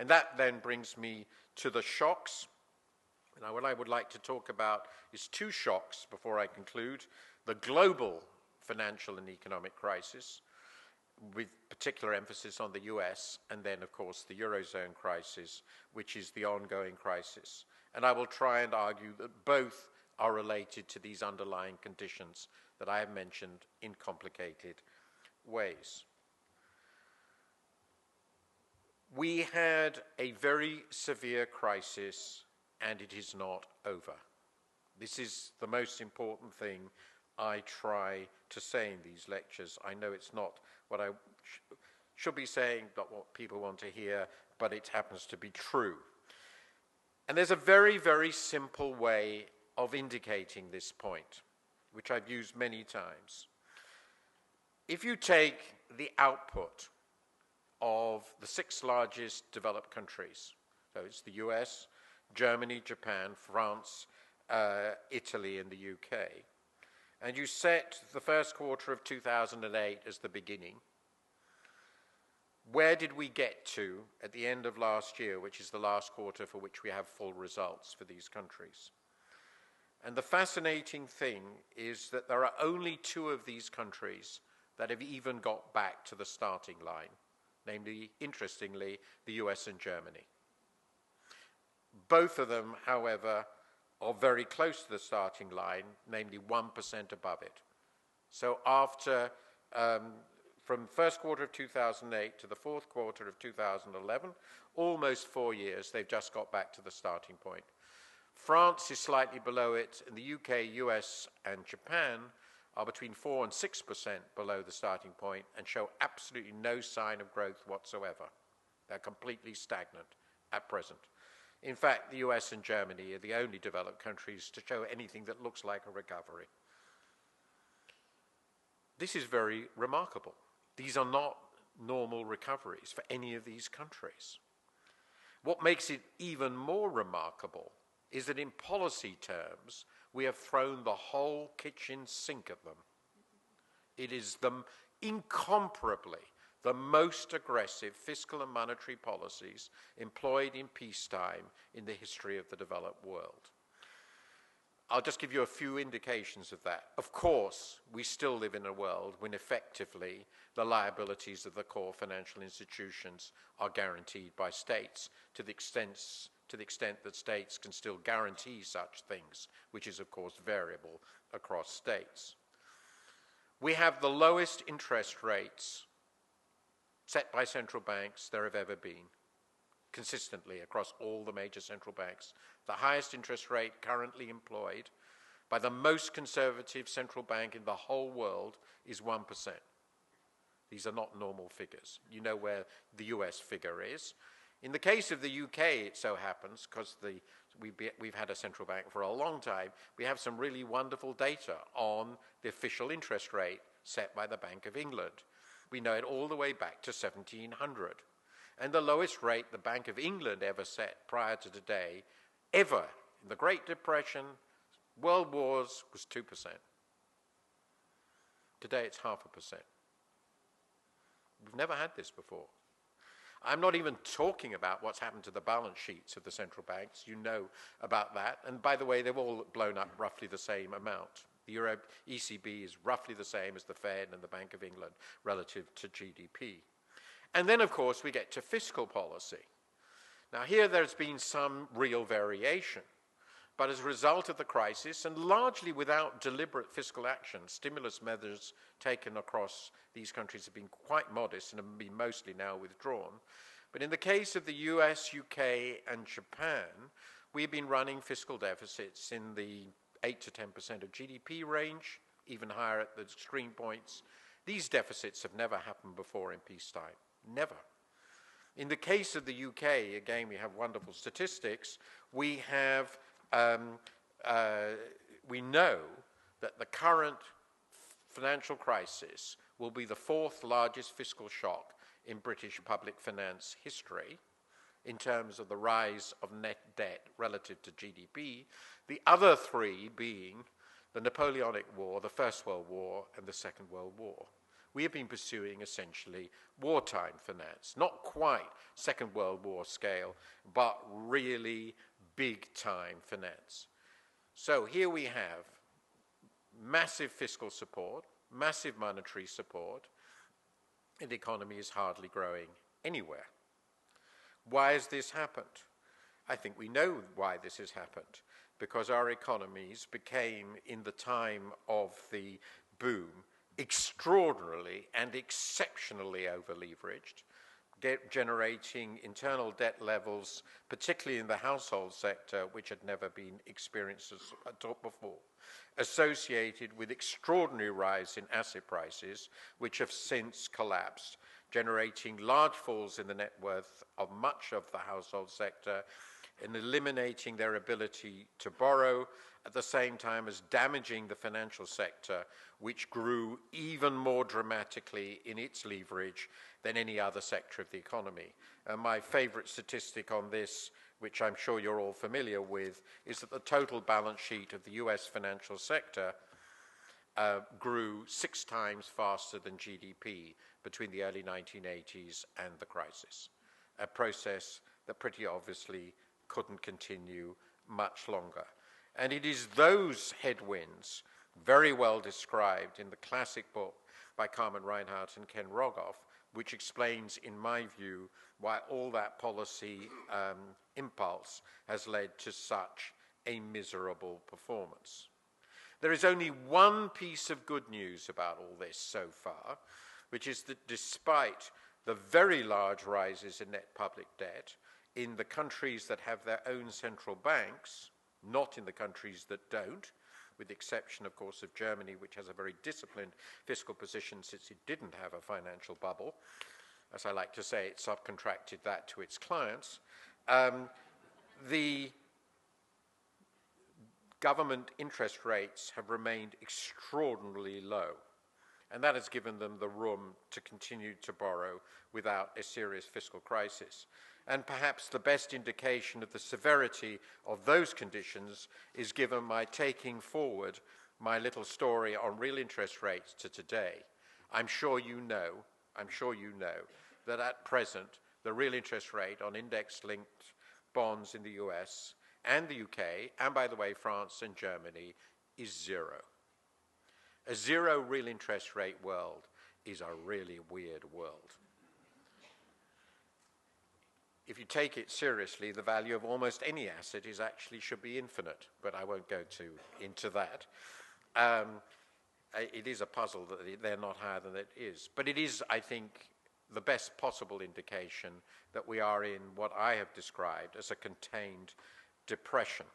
And that then brings me to the shocks. Now, what I would like to talk about is two shocks before I conclude. The global financial and economic crisis, with particular emphasis on the US, and then, of course, the Eurozone crisis, which is the ongoing crisis. And I will try and argue that both are related to these underlying conditions that I have mentioned in complicated ways. We had a very severe crisis, and it is not over. This is the most important thing I try to say in these lectures. I know it's not what I should be saying, not what people want to hear, but it happens to be true. And there's a very, very simple way of indicating this point, which I've used many times. If you take the output of the 6 largest developed countries, so it's the US, Germany, Japan, France, Italy, and the UK, and you set the first quarter of 2008 as the beginning, where did we get to at the end of last year, which is the last quarter for which we have full results for these countries? And the fascinating thing is that there are only 2 of these countries that have even got back to the starting line, namely, interestingly, the US and Germany. Both of them, however, are very close to the starting line, namely 1% above it. So after, from first quarter of 2008 to the fourth quarter of 2011, almost 4 years, they've just got back to the starting point. France is slightly below it, and the UK, US, and Japan are between 4 and 6% below the starting point and show absolutely no sign of growth whatsoever. They're completely stagnant at present. In fact, the US and Germany are the only developed countries to show anything that looks like a recovery. This is very remarkable. These are not normal recoveries for any of these countries. What makes it even more remarkable is that in policy terms, we have thrown the whole kitchen sink at them. It is incomparably the most aggressive fiscal and monetary policies employed in peacetime in the history of the developed world. I'll just give you a few indications of that. Of course, we still live in a world when effectively the liabilities of the core financial institutions are guaranteed by states to the extent that states can still guarantee such things, which is, of course, variable across states. We have the lowest interest rates set by central banks there have ever been, consistently across all the major central banks. The highest interest rate currently employed by the most conservative central bank in the whole world is 1%. These are not normal figures. You know where the US figure is. In the case of the UK, it so happens, because we've had a central bank for a long time, we have some really wonderful data on the official interest rate set by the Bank of England. We know it all the way back to 1700. And the lowest rate the Bank of England ever set prior to today, ever, in the Great Depression, World Wars, was 2%. Today it's 0.5%. We've never had this before. I'm not even talking about what's happened to the balance sheets of the central banks. You know about that. And by the way, they've all blown up roughly the same amount. The ECB is roughly the same as the Fed and the Bank of England relative to GDP. And then, of course, we get to fiscal policy. Now, here there's been some real variation. But as a result of the crisis, and largely without deliberate fiscal action, stimulus measures taken across these countries have been quite modest and have been mostly now withdrawn. But in the case of the US, UK, and Japan, we've been running fiscal deficits in the 8 to 10% of GDP range, even higher at the extreme points. These deficits have never happened before in peacetime. Never. In the case of the UK, again, we have wonderful statistics. We have we know that the current financial crisis will be the 4th largest fiscal shock in British public finance history in terms of the rise of net debt relative to GDP, the other 3 being the Napoleonic War, the First World War, and the Second World War. We have been pursuing essentially wartime finance, not quite Second World War scale, but really big-time finance. So here we have massive fiscal support, massive monetary support, and the economy is hardly growing anywhere. Why has this happened? I think we know why this has happened, because our economies became, in the time of the boom, extraordinarily and exceptionally over-leveraged, generating internal debt levels, particularly in the household sector, which had never been experienced at all before, associated with extraordinary rise in asset prices, which have since collapsed, generating large falls in the net worth of much of the household sector and eliminating their ability to borrow, at the same time as damaging the financial sector, which grew even more dramatically in its leverage than any other sector of the economy. My favorite statistic on this, which I'm sure you're all familiar with, is that the total balance sheet of the US financial sector grew 6 times faster than GDP between the early 1980s and the crisis, a process that pretty obviously couldn't continue much longer. And it is those headwinds, very well described in the classic book by Carmen Reinhart and Ken Rogoff, which explains, in my view, why all that policy impulse has led to such a miserable performance. There is only one piece of good news about all this so far, which is that despite the very large rises in net public debt in the countries that have their own central banks, not in the countries that don't, with the exception, of course, of Germany, which has a very disciplined fiscal position since it didn't have a financial bubble. As I like to say, it subcontracted that to its clients. The government interest rates have remained extraordinarily low, and that has given them the room to continue to borrow without a serious fiscal crisis. And perhaps the best indication of the severity of those conditions is given by taking forward my little story on real interest rates to today. I'm sure you know that at present the real interest rate on index-linked bonds in the US and the UK, and by the way, France and Germany, is 0. A 0 real interest rate world is a really weird world. If you take it seriously, the value of almost any asset should be infinite, but I won't go into that. It is a puzzle that they're not higher than it is. But it is, I think, the best possible indication that we are in what I have described as a contained depression.